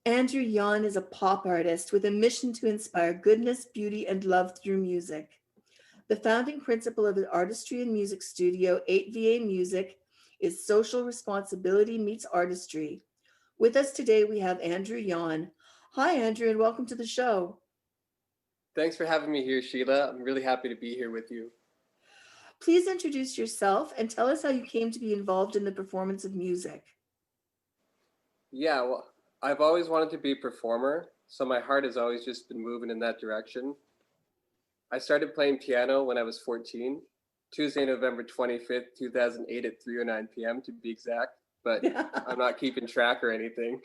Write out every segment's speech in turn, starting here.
Andrew Yon is a pop artist with a mission to inspire goodness, beauty, and love through music. The founding principle of the artistry and music studio, 8VA Music, is social responsibility meets artistry. With us today, we have Andrew Yon. Hi, Andrew, and welcome to the show. Thanks for having me here, Sheila. I'm really happy to be here with you. Please introduce yourself and tell us how you came to be involved in the performance of music. Yeah, well, I've always wanted to be a performer, so my heart has always just been moving in that direction. I started playing piano when I was 14, Tuesday, November 25th, 2008 at 3:09 p.m. to be exact, but I'm not keeping track or anything.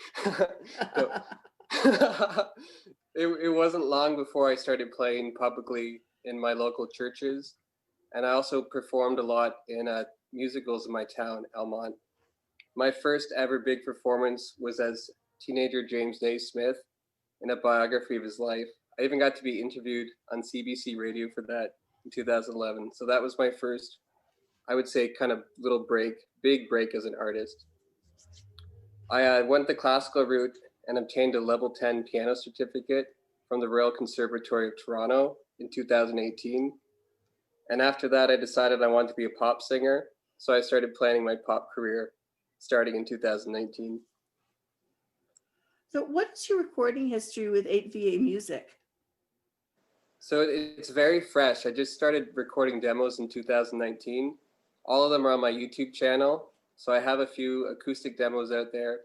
So, it wasn't long before I started playing publicly in my local churches, and I also performed a lot in musicals in my town, Elmont. My first ever big performance was as teenager James Naismith in a biography of his life. I even got to be interviewed on CBC radio for that in 2011. So that was my first, I would say, kind of little break, big break as an artist. I went the classical route and obtained a level 10 piano certificate from the Royal Conservatory of Toronto in 2018. And after that, I decided I wanted to be a pop singer. So I started planning my pop career starting in 2019. So, what's your recording history with 8VA Music? So it's very fresh. I just started recording demos in 2019. All of them are on my YouTube channel. So I have a few acoustic demos out there.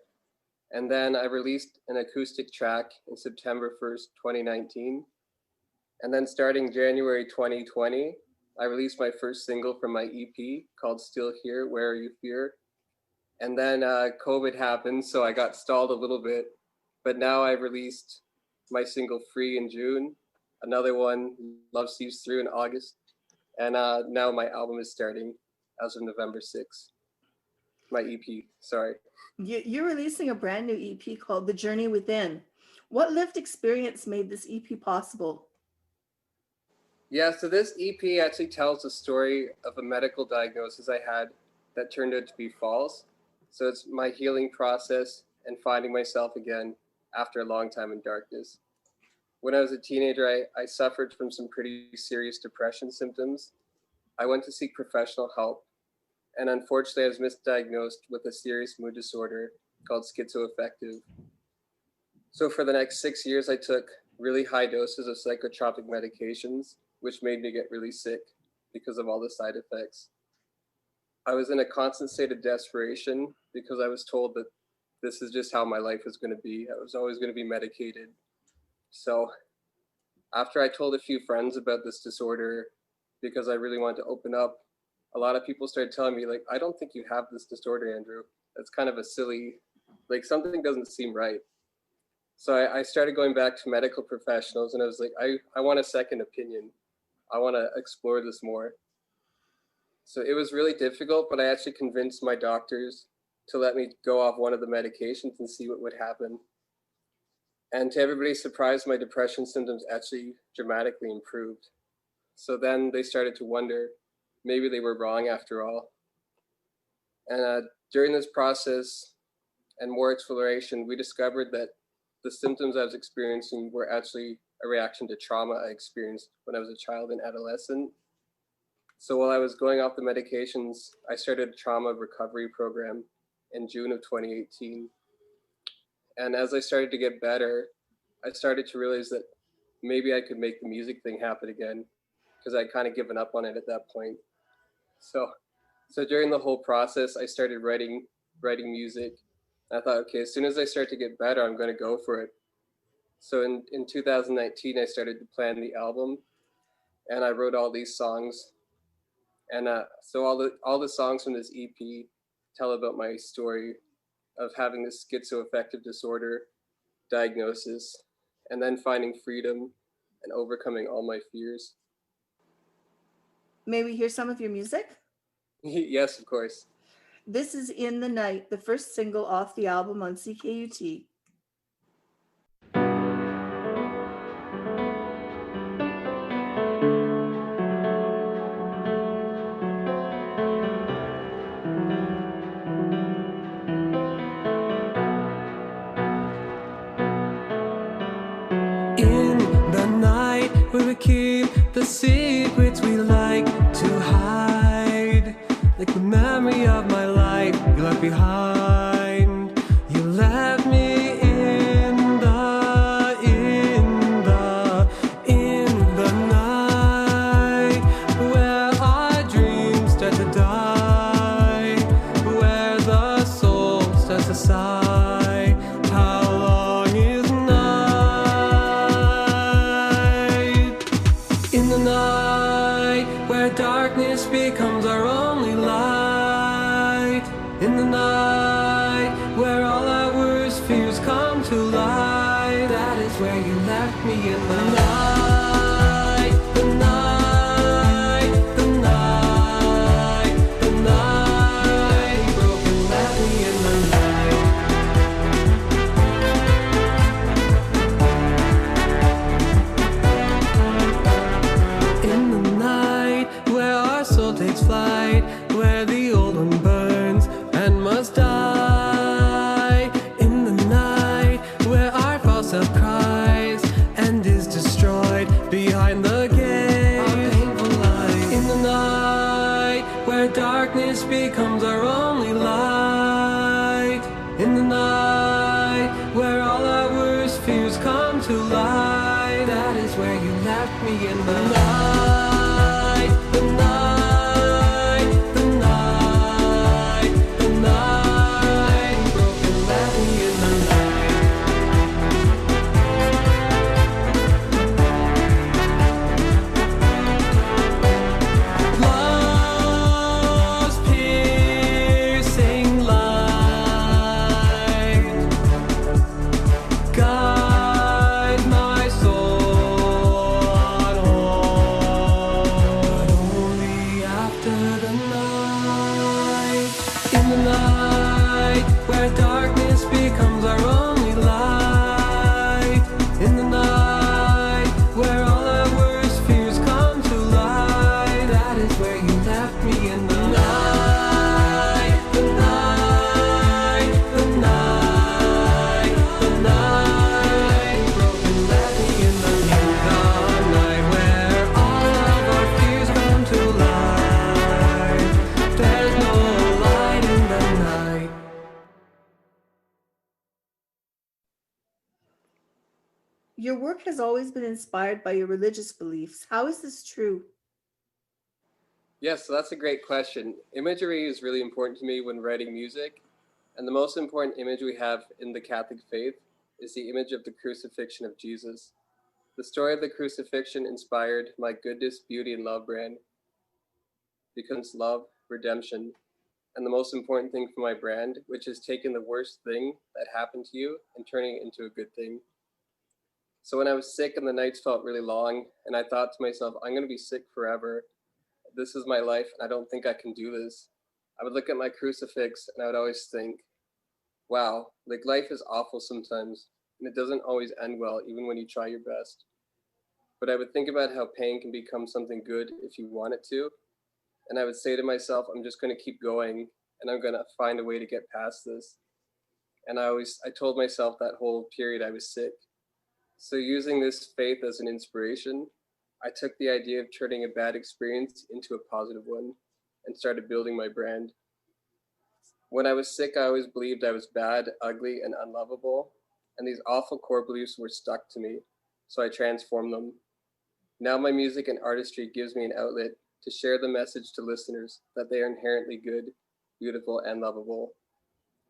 And then I released an acoustic track in September 1st, 2019. And then starting January 2020, I released my first single from my EP called Still Here, Where Are You Fear? And then COVID happened, so I got stalled a little bit. But now I've released my single Free in June, another one, Love Sees Through, in August. And now my album is starting as of November 6th. My EP, sorry. You're releasing a brand new EP called The Journey Within. What lived experience made this EP possible? Yeah, so this EP actually tells the story of a medical diagnosis I had that turned out to be false. So it's my healing process and finding myself again after a long time in darkness. When I was a teenager, I suffered from some pretty serious depression symptoms. I went to seek professional help, and unfortunately, I was misdiagnosed with a serious mood disorder called schizoaffective. So for the next 6 years, I took really high doses of psychotropic medications, which made me get really sick because of all the side effects. I was in a constant state of desperation because I was told that this is just how my life was going to be. I was always going to be medicated. So after I told a few friends about this disorder, because I really wanted to open up, a lot of people started telling me, like, I don't think you have this disorder, Andrew. That's kind of a silly, like, something doesn't seem right. So I started going back to medical professionals, and I was like, I want a second opinion. I want to explore this more. So it was really difficult, but I actually convinced my doctors to let me go off one of the medications and see what would happen. And to everybody's surprise, my depression symptoms actually dramatically improved. So then they started to wonder, maybe they were wrong after all. And during this process and more exploration, we discovered that the symptoms I was experiencing were actually a reaction to trauma I experienced when I was a child and adolescent. So while I was going off the medications, I started a trauma recovery program in June of 2018. And as I started to get better, I started to realize that maybe I could make the music thing happen again, because I'd kind of given up on it at that point. So, so during the whole process, I started writing music. I thought, okay, as soon as I start to get better, I'm going to go for it. So in 2019, I started to plan the album, and I wrote all these songs. And so all the songs from this EP tell about my story of having this schizoaffective disorder diagnosis, and then finding freedom and overcoming all my fears. May we hear some of your music? Yes, of course. This is In the Night, the first single off the album on CKUT. left behind. You left me in the night, where our dreams start to die, where the soul starts to sigh. How long is night? In the night, where darkness becomes our only light. In the night, where all our worst fears come to light. That is where you left me in the night. The night, the night, the night. You broke and left me in the night. In the night, where our soul takes flight, where the old one burns and must die. In the night, where our false self cries and is destroyed behind the gate. Our painful light. In the night, where darkness becomes our only light. In the night, where all our worst fears come to light. That is where you left me in the night. The night, the night, the night. You broke and left me in the night. Love's piercing light, guide my soul on home, but only after the night. In the night, where darkness becomes our only light. In the night, where all our worst fears come to light. That is where you left me in the night. The night, the night, the night. You broke and left me in the night, where all of our fears come to light. There's no light in the night. Your work has always been inspired by your religious beliefs. How is this true? Yes, so that's a great question. Imagery is really important to me when writing music, and the most important image we have in the Catholic faith is the image of the crucifixion of Jesus. The story of the crucifixion inspired my Goodness, Beauty, and Love brand, becomes love, redemption, and the most important thing for my brand, which is taking the worst thing that happened to you and turning it into a good thing. So when I was sick and the nights felt really long, and I thought to myself, I'm going to be sick forever. This is my life, and I don't think I can do this. I would look at my crucifix, and I would always think, wow, like life is awful sometimes, and it doesn't always end well, even when you try your best. But I would think about how pain can become something good if you want it to, and I would say to myself, I'm just going to keep going, and I'm going to find a way to get past this. And I told myself that whole period I was sick. So using this faith as an inspiration, I took the idea of turning a bad experience into a positive one and started building my brand. When I was sick, I always believed I was bad, ugly, and unlovable, and these awful core beliefs were stuck to me, so I transformed them. Now my music and artistry gives me an outlet to share the message to listeners that they are inherently good, beautiful, and lovable.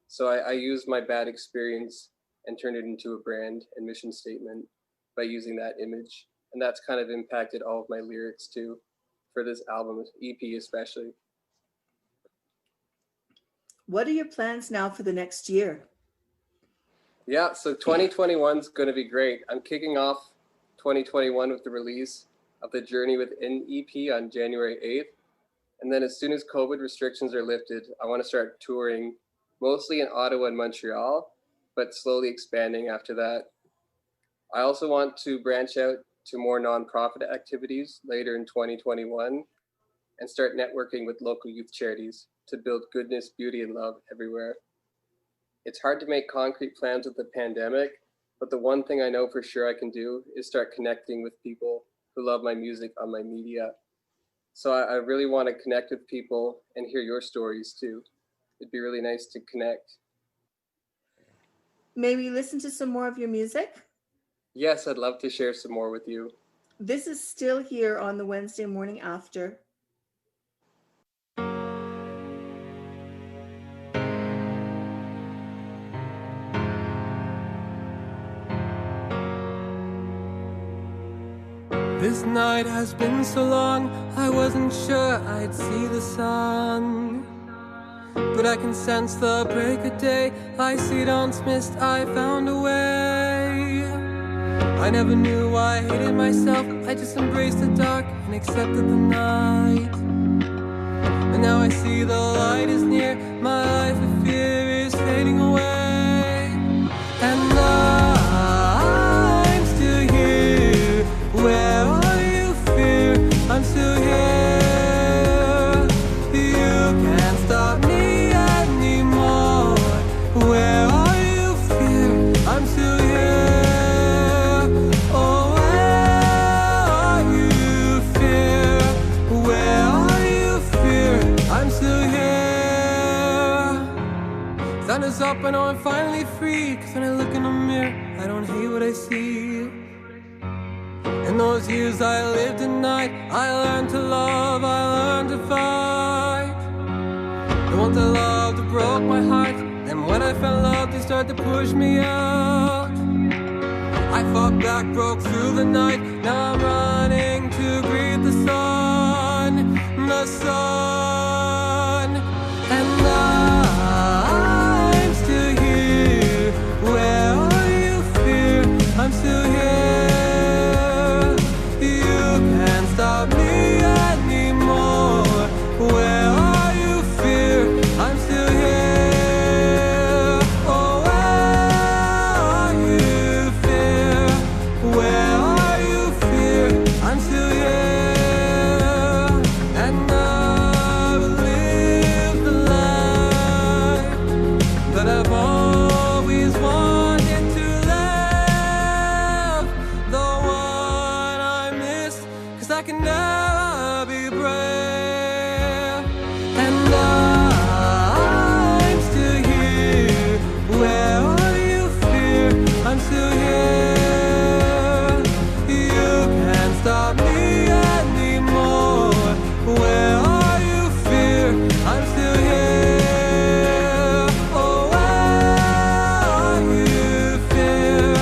So I used my bad experience and turned it into a brand and mission statement by using that image. And that's kind of impacted all of my lyrics too, for this album, EP especially. What are your plans now for the next year? Yeah, so 2021 is going to be great. I'm kicking off 2021 with the release of the Journey Within EP on January 8th. And then as soon as COVID restrictions are lifted, I want to start touring, mostly in Ottawa and Montreal, but slowly expanding after that. I also want to branch out to more nonprofit activities later in 2021 and start networking with local youth charities to build goodness, beauty, and love everywhere. It's hard to make concrete plans with the pandemic, but the one thing I know for sure I can do is start connecting with people who love my music on my media. So I really want to connect with people and hear your stories too. It'd be really nice to connect. May we listen to some more of your music? Yes, I'd love to share some more with you. This is still here on the Wednesday morning after. This night has been so long, I wasn't sure I'd see the sun. But I can sense the break of day, I see dawn's mist, I found a way. I never knew why I hated myself, I just embraced the dark and accepted the night. And now I see the light is near, my life of fear is fading away. And I'm still here, where are you, fear? I'm still here, you can't stop me anymore. Where are you, fear? I'm still here. Oh, where are you, fear? Where are you, fear? I'm still here. Sun is up, I know I'm finally free. Cause when I look in the mirror, I don't hate what I see. In those years I lived at night, I learned to love, I learned to fight. The ones I loved broke my heart, and when I felt love, they started to push me out. I fought back, broke through the night, now I'm running to greet the sun, the sun. And I'm still here, where are you, fear? I'm still here, you can't stop me anymore. Where are you, fear? I'm still here. Oh, where are you, fear? Where are you, fear? I'm still here. And I will live the life that I've always wanted to live, the one I miss, cause I can never be brave. And I'm still here, where are you, fear? I'm still here, you can't stop me anymore. Where are you, fear? I'm still here. Oh, where are you, fear?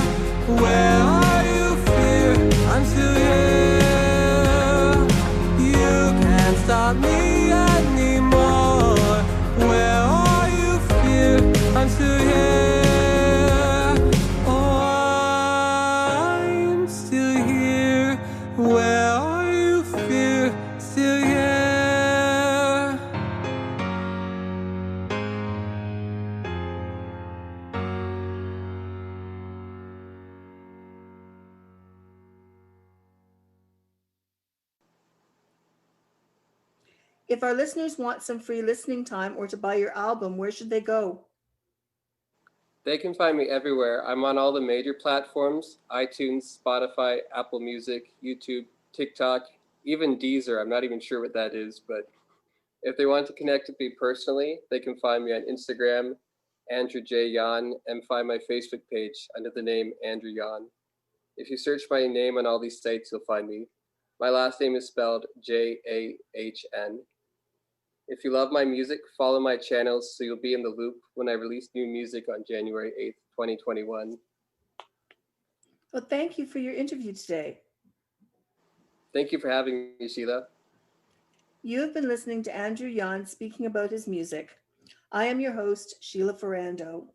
Where are you, fear? I'm still here, you can't stop me anymore. Where are you, fear? I'm still here. Oh, I'm still here. Where are you, fear? Still here. If our listeners want some free listening time or to buy your album, where should they go? They can find me everywhere. I'm on all the major platforms: iTunes, Spotify, Apple Music, YouTube, TikTok, even Deezer. I'm not even sure what that is, but if they want to connect with me personally, they can find me on Instagram, Andrew J. Yan, and find my Facebook page under the name Andrew Yan. If you search my name on all these sites, you'll find me. My last name is spelled Jahn. If you love my music, follow my channels so you'll be in the loop when I release new music on January 8th, 2021. Well, thank you for your interview today. Thank you for having me, Sheila. You have been listening to Andrew Yan speaking about his music. I am your host, Sheila Ferrando.